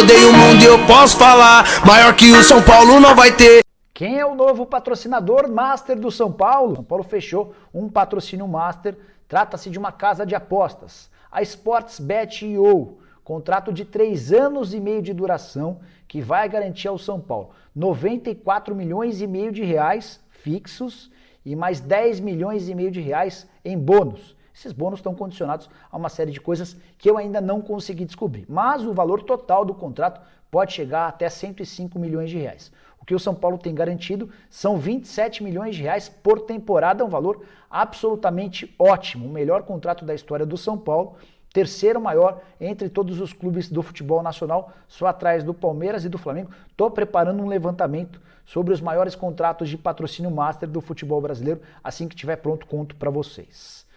rodei o mundo e eu posso falar, maior que o São Paulo não vai ter. Quem é o novo patrocinador master do São Paulo? São Paulo fechou um patrocínio master, trata-se de uma casa de apostas, a Sportsbet.io, contrato de 3 anos e meio de duração, que vai garantir ao São Paulo 94 milhões e meio de reais fixos e mais 10 milhões e meio de reais em bônus. Esses bônus estão condicionados a uma série de coisas que eu ainda não consegui descobrir, mas o valor total do contrato pode chegar até 105 milhões de reais. O que o São Paulo tem garantido são 27 milhões de reais por temporada, um valor absolutamente ótimo, o melhor contrato da história do São Paulo, terceiro maior entre todos os clubes do futebol nacional, só atrás do Palmeiras e do Flamengo. Estou preparando um levantamento sobre os maiores contratos de patrocínio master do futebol brasileiro, assim que estiver pronto conto para vocês.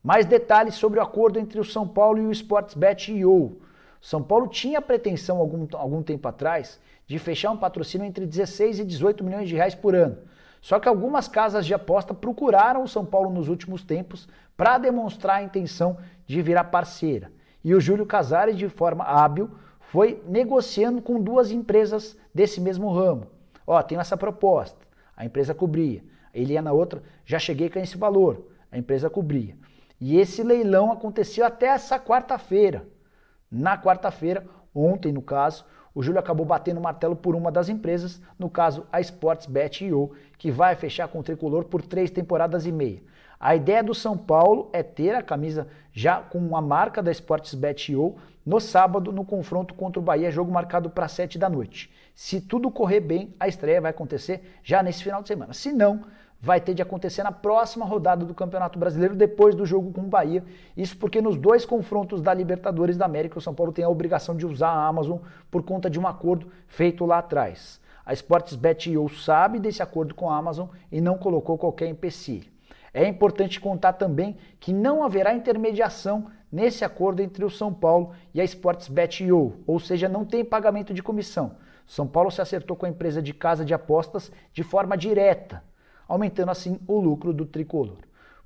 Mais detalhes sobre o acordo entre o São Paulo e o Sportsbet.io. São Paulo tinha a pretensão algum tempo atrás de fechar um patrocínio entre 16 e 18 milhões de reais por ano. Só que algumas casas de aposta procuraram o São Paulo nos últimos tempos para demonstrar a intenção de virar parceira. E o Júlio Casares, de forma hábil, foi negociando com 2 empresas desse mesmo ramo. Ó, tenho essa proposta, a empresa cobria. Ele ia na outra, já cheguei com esse valor, a empresa cobria. E esse leilão aconteceu até essa quarta-feira. Na quarta-feira, ontem no caso, o Júlio acabou batendo o martelo por uma das empresas, no caso a Sportsbet.io, que vai fechar com o Tricolor por 3 temporadas e meia. A ideia do São Paulo é ter a camisa já com a marca da Sportsbet.io no sábado, no confronto contra o Bahia, jogo marcado para 7 da noite. Se tudo correr bem, a estreia vai acontecer já nesse final de semana. Se não, vai ter de acontecer na próxima rodada do Campeonato Brasileiro, depois do jogo com o Bahia. Isso porque nos 2 confrontos da Libertadores da América, o São Paulo tem a obrigação de usar a Amazon por conta de um acordo feito lá atrás. A Sportsbet.io sabe desse acordo com a Amazon e não colocou qualquer empecilho. É importante contar também que não haverá intermediação nesse acordo entre o São Paulo e a Sportsbet.io, ou seja, não tem pagamento de comissão. São Paulo se acertou com a empresa de casa de apostas de forma direta, aumentando assim o lucro do Tricolor.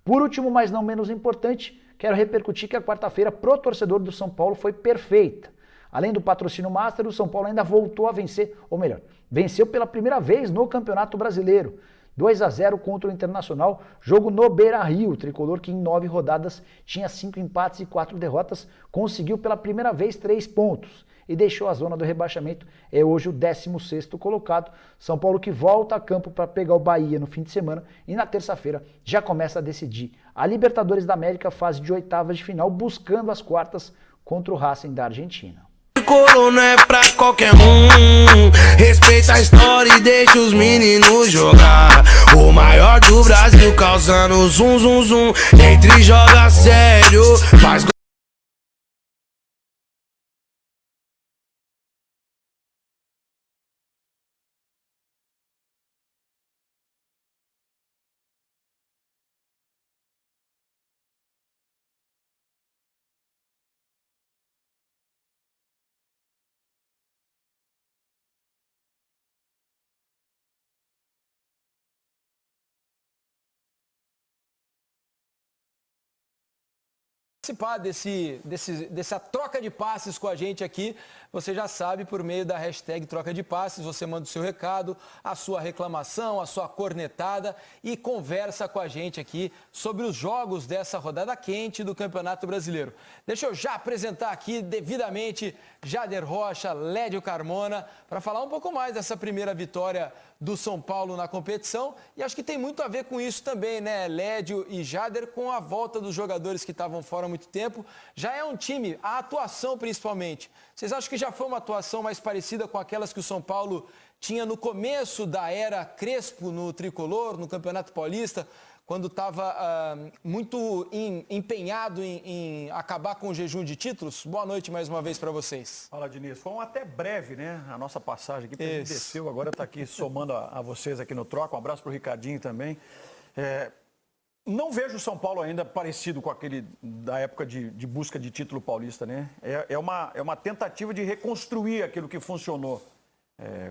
Por último, mas não menos importante, quero repercutir que a quarta-feira pro torcedor do São Paulo foi perfeita. Além do patrocínio master, o São Paulo ainda voltou a vencer, ou melhor, venceu pela primeira vez no Campeonato Brasileiro. 2-0 contra o Internacional, jogo no Beira-Rio. O Tricolor, que em 9 rodadas tinha 5 empates e 4 derrotas, conseguiu pela primeira vez 3 pontos e deixou a zona do rebaixamento. É hoje o 16º colocado. São Paulo que volta a campo para pegar o Bahia no fim de semana e na terça-feira já começa a decidir a Libertadores da América, fase de oitavas de final, buscando as quartas contra o Racing da Argentina. Corona é pra qualquer um, respeita a história e deixa os meninos jogar. O maior do Brasil causando zum zum zum, entre joga sério, faz gol. Participar dessa troca de passes com a gente aqui, você já sabe, por meio da hashtag troca de passes, você manda o seu recado, a sua reclamação, a sua cornetada e conversa com a gente aqui sobre os jogos dessa rodada quente do Campeonato Brasileiro. Deixa eu já apresentar aqui devidamente Jader Rocha, Lédio Carmona, para falar um pouco mais dessa primeira vitória do São Paulo na competição, e acho que tem muito a ver com isso também, né, Lédio e Jader, com a volta dos jogadores que estavam fora há muito tempo. Já é um time, a atuação principalmente, vocês acham que já foi uma atuação mais parecida com aquelas que o São Paulo tinha no começo da era Crespo no Tricolor, no Campeonato Paulista, quando estava muito empenhado em acabar com o jejum de títulos? Boa noite mais uma vez para vocês. Fala, Diniz. Foi até breve, né, a nossa passagem aqui, porque a gente desceu, agora está aqui somando a vocês aqui no Troca. Um abraço para o Ricardinho também. Não vejo o São Paulo ainda parecido com aquele da época de busca de título paulista, né? É uma tentativa de reconstruir aquilo que funcionou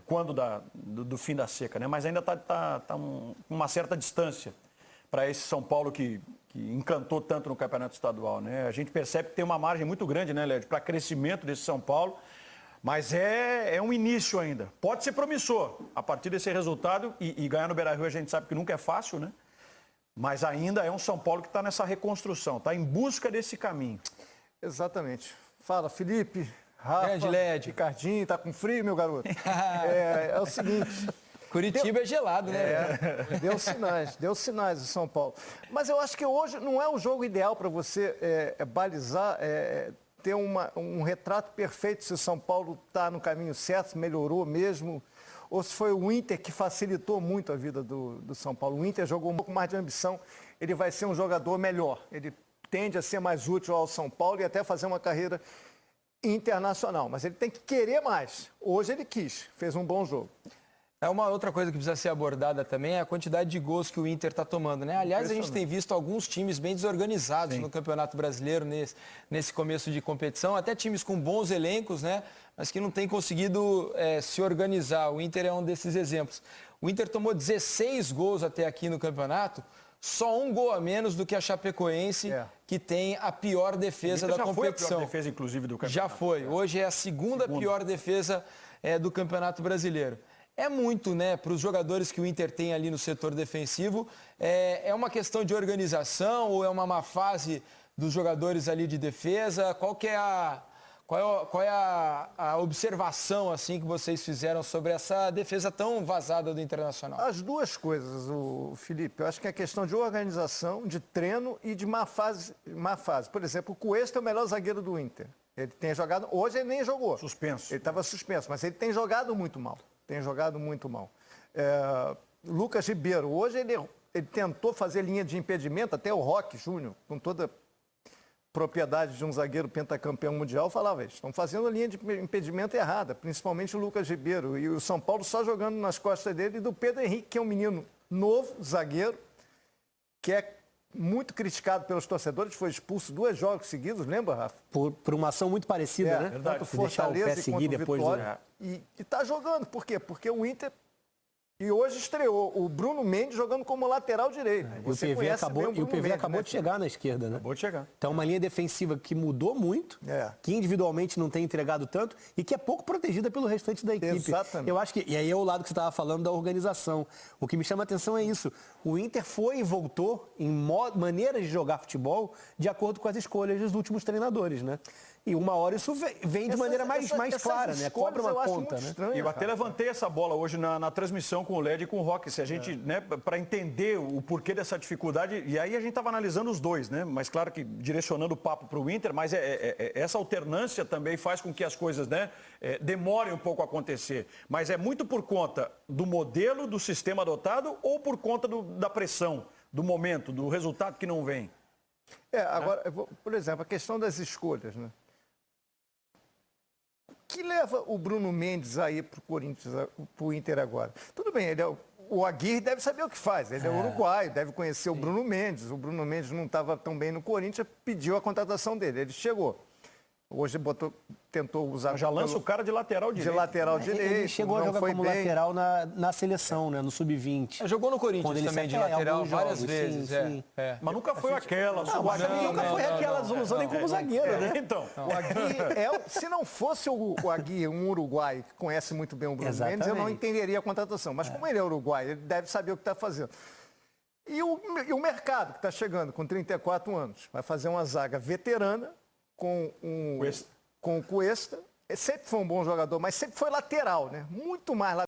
quando do fim da seca, né? Mas ainda está com uma certa distância para esse São Paulo que encantou tanto no Campeonato Estadual, né? A gente percebe que tem uma margem muito grande, né, Lédio, para crescimento desse São Paulo, Mas é um início ainda. Pode ser promissor. A partir desse resultado, e ganhar no Beira-Rio a gente sabe que nunca é fácil, né? Mas ainda é um São Paulo que está nessa reconstrução, está em busca desse caminho. Exatamente. Fala, Felipe, Rafa, Grande LED. Ricardinho, tá com frio, meu garoto? É o seguinte... Curitiba é gelado, né? Deu sinais o São Paulo. Mas eu acho que hoje não é o jogo ideal para você balizar, ter um retrato perfeito se o São Paulo está no caminho certo, se melhorou mesmo, ou se foi o Inter que facilitou muito a vida do São Paulo. O Inter jogou um pouco mais de ambição, ele vai ser um jogador melhor, ele tende a ser mais útil ao São Paulo e até fazer uma carreira internacional, mas ele tem que querer mais. Hoje ele quis, fez um bom jogo. Uma outra coisa que precisa ser abordada também é a quantidade de gols que o Inter está tomando, né? Aliás, a gente tem visto alguns times bem desorganizados no Campeonato Brasileiro nesse começo de competição, até times com bons elencos, né? Mas que não têm conseguido se organizar. O Inter é um desses exemplos. O Inter tomou 16 gols até aqui no campeonato, só um gol a menos do que a Chapecoense, que tem a pior defesa da competição. Já foi a pior defesa, inclusive, do campeonato. Já foi. Hoje é a segunda pior defesa do Campeonato Brasileiro. É muito, né, para os jogadores que o Inter tem ali no setor defensivo, é uma questão de organização ou é uma má fase dos jogadores ali de defesa? Qual é a observação assim que vocês fizeram sobre essa defesa tão vazada do Internacional? As duas coisas, Felipe. Eu acho que é questão de organização, de treino e de má fase. Por exemplo, o Cuesta é o melhor zagueiro do Inter. Ele tem jogado... Hoje ele nem jogou. Suspenso. Ele estava suspenso, mas ele tem jogado muito mal. Lucas Ribeiro, hoje ele tentou fazer linha de impedimento, até o Roque Júnior, com toda propriedade de um zagueiro pentacampeão mundial, falava, eles estão fazendo a linha de impedimento errada, principalmente o Lucas Ribeiro. E o São Paulo só jogando nas costas dele e do Pedro Henrique, que é um menino novo, zagueiro, que é muito criticado pelos torcedores, foi expulso 2 jogos seguidos, lembra, Rafa? Por uma ação muito parecida, né? Verdade. Tanto Fortaleza e contra o Vitória. E está jogando. Por quê? Porque o Inter... E hoje estreou o Bruno Mendes jogando como lateral direito. E o PV acabou de chegar na esquerda, né? Acabou de chegar. Então, uma linha defensiva que mudou muito, que individualmente não tem entregado tanto e que é pouco protegida pelo restante da equipe. Exatamente. Eu acho que, e aí é o lado que você estava falando da organização. O que me chama a atenção é isso. O Inter foi e voltou em maneiras de jogar futebol de acordo com as escolhas dos últimos treinadores, né? E uma hora isso vem de maneira mais clara, né? Cobra uma conta, né? E eu até levantei essa bola hoje na transmissão com o LED e com o Roque. Se a gente, né, para entender o porquê dessa dificuldade, e aí a gente estava analisando os dois, né? Mas claro que direcionando o papo para o Inter, mas essa alternância também faz com que as coisas, né, demorem um pouco a acontecer. Mas é muito por conta do modelo, do sistema adotado ou por conta da pressão, do momento, do resultado que não vem? Agora, por exemplo, a questão das escolhas, né? Que leva o Bruno Mendes aí para o Corinthians, para o Inter agora? Tudo bem, o Aguirre deve saber o que faz, ele é uruguaio, deve conhecer o Bruno Mendes. O Bruno Mendes não estava tão bem no Corinthians, pediu a contratação dele, ele chegou. Hoje tentou usar... Já lança o cara de lateral direito. De lateral direito. Ele chegou a jogar como lateral na seleção, né? No Sub-20. Jogou no Corinthians também de lateral várias vezes. Sim. Mas nunca foi aquela. Nunca foi aquela ilusão nem como zagueiro, né? Então. O Aguirre se não fosse o Aguirre, um uruguaio que conhece muito bem o Bruno Mendes, eu não entenderia a contratação. Mas como ele é uruguaio, ele deve saber o que está fazendo. E o mercado que está chegando com 34 anos, vai fazer uma zaga veterana, com o Cuesta. Sempre foi um bom jogador, mas sempre foi lateral, né? Muito mais lateral.